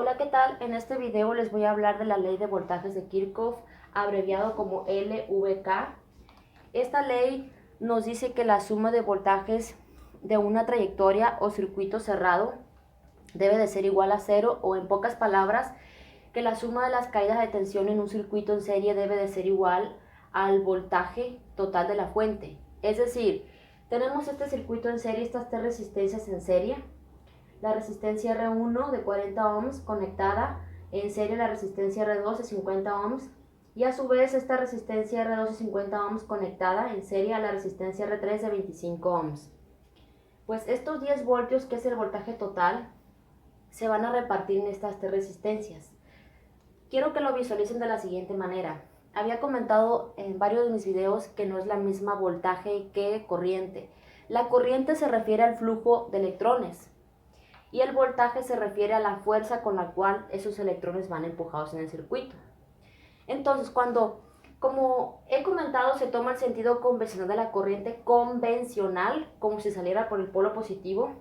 Hola, ¿qué tal? En este video les voy a hablar de la ley de voltajes de Kirchhoff, abreviado como LVK. Esta ley nos dice que la suma de voltajes de una trayectoria o circuito cerrado debe de ser igual a cero, o en pocas palabras, que la suma de las caídas de tensión en un circuito en serie debe de ser igual al voltaje total de la fuente. Es decir, tenemos este circuito en serie, estas tres resistencias en serie. La resistencia R1 de 40 ohms conectada en serie a la resistencia R2 de 50 ohms, y a su vez esta resistencia R2 de 50 ohms conectada en serie a la resistencia R3 de 25 ohms. Pues estos 10 voltios, que es el voltaje total, se van a repartir en estas tres resistencias. Quiero que lo visualicen de la siguiente manera. Había comentado en varios de mis videos que no es la misma voltaje que corriente. La corriente se refiere al flujo de electrones y el voltaje se refiere a la fuerza con la cual esos electrones van empujados en el circuito. Entonces, como he comentado, se toma el sentido convencional de la corriente convencional, como si saliera por el polo positivo.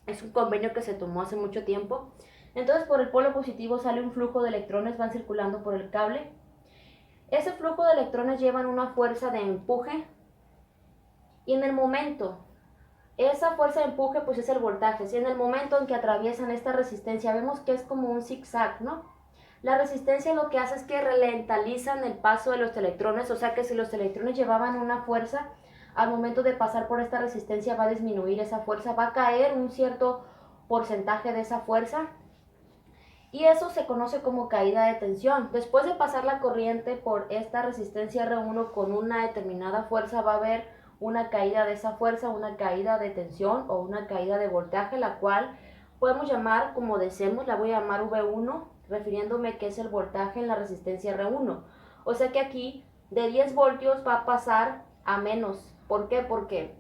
Es un convenio que se tomó hace mucho tiempo. Entonces, por el polo positivo sale un flujo de electrones, van circulando por el cable. Ese flujo de electrones llevan una fuerza de empuje, y en el momento, esa fuerza de empuje pues es el voltaje. Si en el momento en que atraviesan esta resistencia, vemos que es como un zigzag, ¿no? La resistencia lo que hace es que ralentizan el paso de los electrones, o sea que si los electrones llevaban una fuerza, al momento de pasar por esta resistencia va a disminuir esa fuerza, va a caer un cierto porcentaje de esa fuerza, y eso se conoce como caída de tensión. Después de pasar la corriente por esta resistencia R1 con una determinada fuerza, va a haber una caída de esa fuerza, una caída de tensión o una caída de voltaje, la cual podemos llamar como deseemos. La voy a llamar V1, refiriéndome que es el voltaje en la resistencia R1. O sea que aquí de 10 voltios va a pasar a menos. ¿Por qué? Porque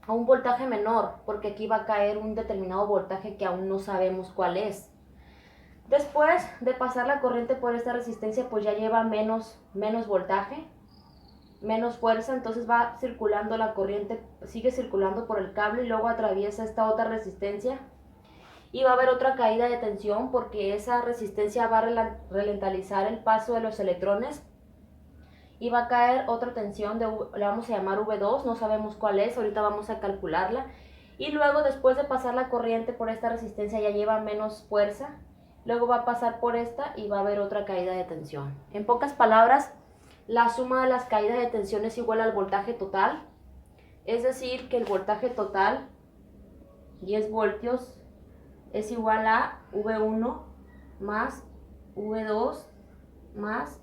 a un voltaje menor, porque aquí va a caer un determinado voltaje que aún no sabemos cuál es. Después de pasar la corriente por esta resistencia, pues ya lleva menos voltaje, menos fuerza, entonces va circulando la corriente, sigue circulando por el cable y luego atraviesa esta otra resistencia, y va a haber otra caída de tensión porque esa resistencia va a ralentizar el paso de los electrones, y va a caer otra tensión, la vamos a llamar V2, no sabemos cuál es, ahorita vamos a calcularla. Y luego, después de pasar la corriente por esta resistencia, ya lleva menos fuerza, luego va a pasar por esta y va a haber otra caída de tensión. En pocas palabras, la suma de las caídas de tensión es igual al voltaje total, es decir, que el voltaje total, 10 voltios, es igual a V1 más V2 más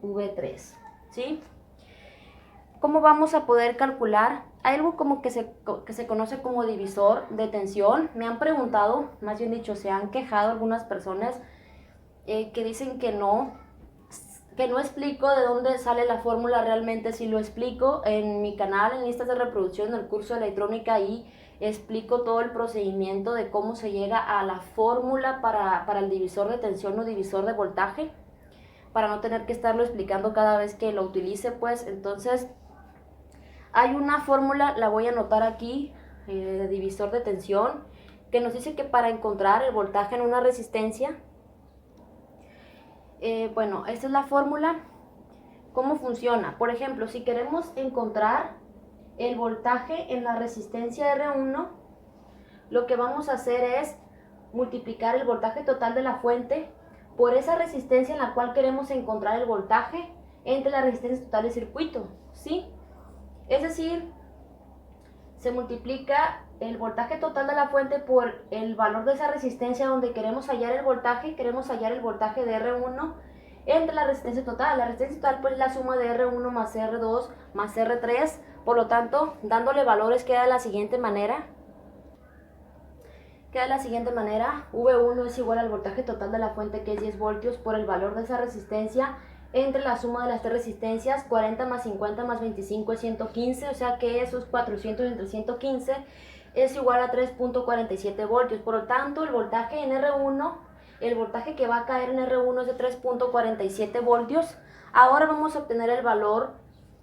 V3, ¿sí? ¿Cómo vamos a poder calcular? Hay algo como que se conoce como divisor de tensión. Me han preguntado, más bien dicho, se han quejado algunas personas que dicen que no explico de dónde sale la fórmula. Realmente sí lo explico en mi canal, en listas de reproducción del curso de electrónica, y explico todo el procedimiento de cómo se llega a la fórmula para el divisor de tensión o divisor de voltaje, para no tener que estarlo explicando cada vez que lo utilice. Pues entonces hay una fórmula, la voy a anotar aquí, de divisor de tensión, que nos dice que para encontrar el voltaje en una resistencia, bueno, esta es la fórmula. ¿Cómo funciona? Por ejemplo, si queremos encontrar el voltaje en la resistencia R1, lo que vamos a hacer es multiplicar el voltaje total de la fuente por esa resistencia en la cual queremos encontrar el voltaje entre la resistencia total del circuito, ¿sí? Es decir, se multiplica el voltaje total de la fuente por el valor de esa resistencia donde queremos hallar el voltaje. Queremos hallar el voltaje de R1 entre la resistencia total. La resistencia total pues es la suma de R1 más R2 más R3. Por lo tanto, dándole valores, queda de la siguiente manera. V1 es igual al voltaje total de la fuente, que es 10 voltios, por el valor de esa resistencia entre la suma de las tres resistencias. 40 más 50 más 25 es 115, o sea que esos 400 entre 115 es igual a 3.47 voltios. Por lo tanto, el voltaje en R1, el voltaje que va a caer en R1 es de 3.47 voltios. Ahora vamos a obtener el valor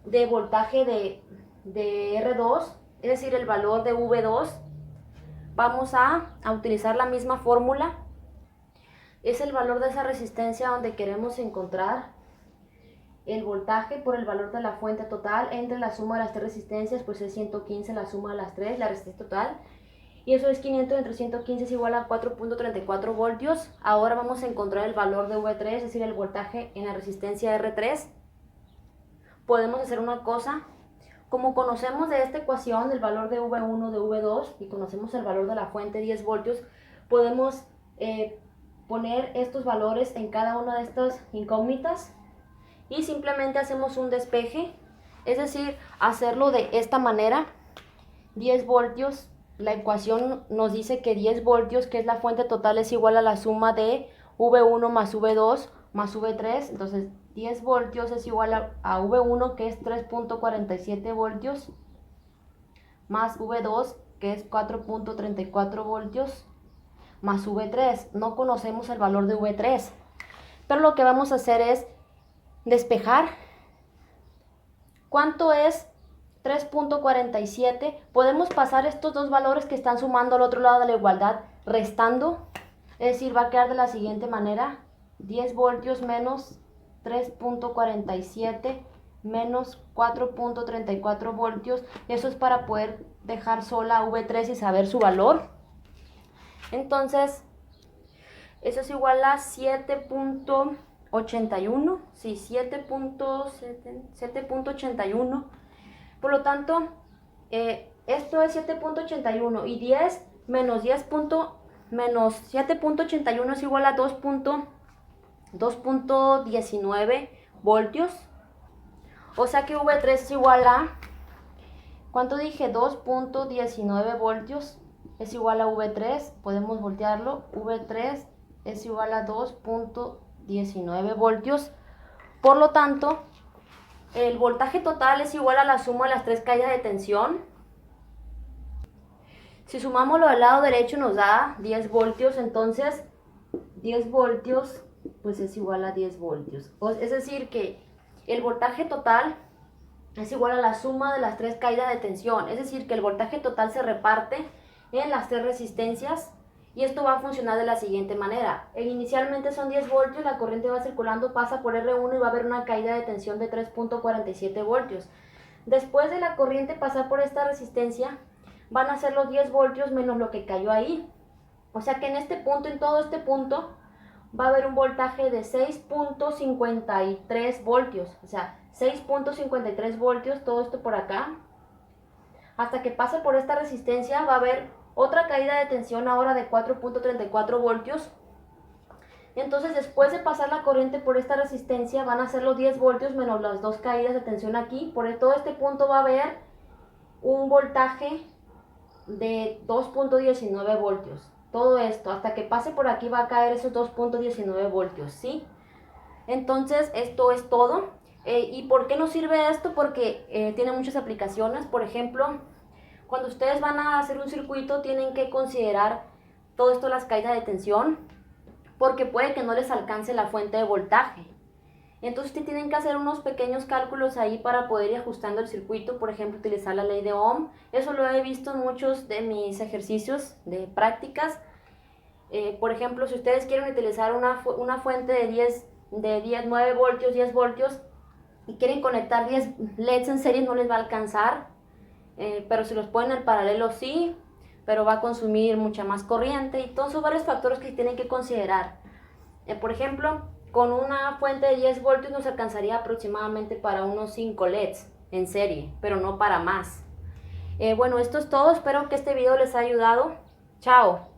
de voltaje de R2, es decir, el valor de V2. Vamos a utilizar la misma fórmula. es el valor de esa resistencia donde queremos encontrar el voltaje por el valor de la fuente total entre la suma de las tres resistencias, pues es 115 la suma de las tres, la resistencia total. Y eso es 500 entre 115 es igual a 4.34 voltios. Ahora vamos a encontrar el valor de V3, es decir, el voltaje en la resistencia R3. Podemos hacer una cosa. Como conocemos de esta ecuación el valor de V1, de V2 y conocemos el valor de la fuente 10 voltios, podemos poner estos valores en cada una de estas incógnitas y simplemente hacemos un despeje, es decir, hacerlo de esta manera. 10 voltios, la ecuación nos dice que 10 voltios, que es la fuente total, es igual a la suma de V1 más V2 más V3, entonces 10 voltios es igual a V1, que es 3.47 voltios, más V2, que es 4.34 voltios, más V3. No conocemos el valor de V3, pero lo que vamos a hacer es despejar. ¿Cuánto es 3.47? Podemos pasar estos dos valores que están sumando al otro lado de la igualdad, restando, es decir, va a quedar de la siguiente manera: 10 voltios menos 3.47 menos 4.34 voltios. Eso es para poder dejar sola V3 y saber su valor. Entonces, eso es igual a 7.81, sí, 7.81. Por lo tanto, esto es 7.81 y 10 menos 7.81 es igual a 2.19 voltios. O sea que V3 es igual a, ¿cuánto dije? 2.19 voltios es igual a V3. Podemos voltearlo. V3 es igual a 2.19 voltios. Por lo tanto, el voltaje total es igual a la suma de las tres caídas de tensión. Si sumamos lo del lado derecho nos da 10 voltios, entonces 10 voltios pues es igual a 10 voltios. Es decir que el voltaje total es igual a la suma de las tres caídas de tensión. Es decir que el voltaje total se reparte en las tres resistencias y esto va a funcionar de la siguiente manera. Inicialmente son 10 voltios, la corriente va circulando, pasa por R1 y va a haber una caída de tensión de 3.47 voltios. Después de la corriente pasar por esta resistencia, van a ser los 10 voltios menos lo que cayó ahí. O sea que en este punto, en todo este punto, va a haber un voltaje de 6.53 voltios. O sea, 6.53 voltios, todo esto por acá. Hasta que pase por esta resistencia va a haber otra caída de tensión ahora de 4.34 voltios. Entonces después de pasar la corriente por esta resistencia van a ser los 10 voltios menos las dos caídas de tensión aquí. Por todo este punto va a haber un voltaje de 2.19 voltios. Todo esto, hasta que pase por aquí va a caer esos 2.19 voltios, ¿sí? Entonces esto es todo. ¿Y por qué nos sirve esto? Porque tiene muchas aplicaciones. Por ejemplo, cuando ustedes van a hacer un circuito tienen que considerar todo esto, las caídas de tensión, porque puede que no les alcance la fuente de voltaje. Entonces tienen que hacer unos pequeños cálculos ahí para poder ir ajustando el circuito. Por ejemplo, utilizar la ley de Ohm. Eso lo he visto en muchos de mis ejercicios de prácticas. Por ejemplo, si ustedes quieren utilizar una fuente de 9 voltios, 10 voltios y quieren conectar 10 LEDs en serie, no les va a alcanzar. Pero si los ponen en paralelo sí, pero va a consumir mucha más corriente. Y todos son varios factores que tienen que considerar. Por ejemplo, con una fuente de 10 voltios nos alcanzaría aproximadamente para unos 5 LEDs en serie, pero no para más. Bueno, esto es todo. Espero que este video les haya ayudado. Chao.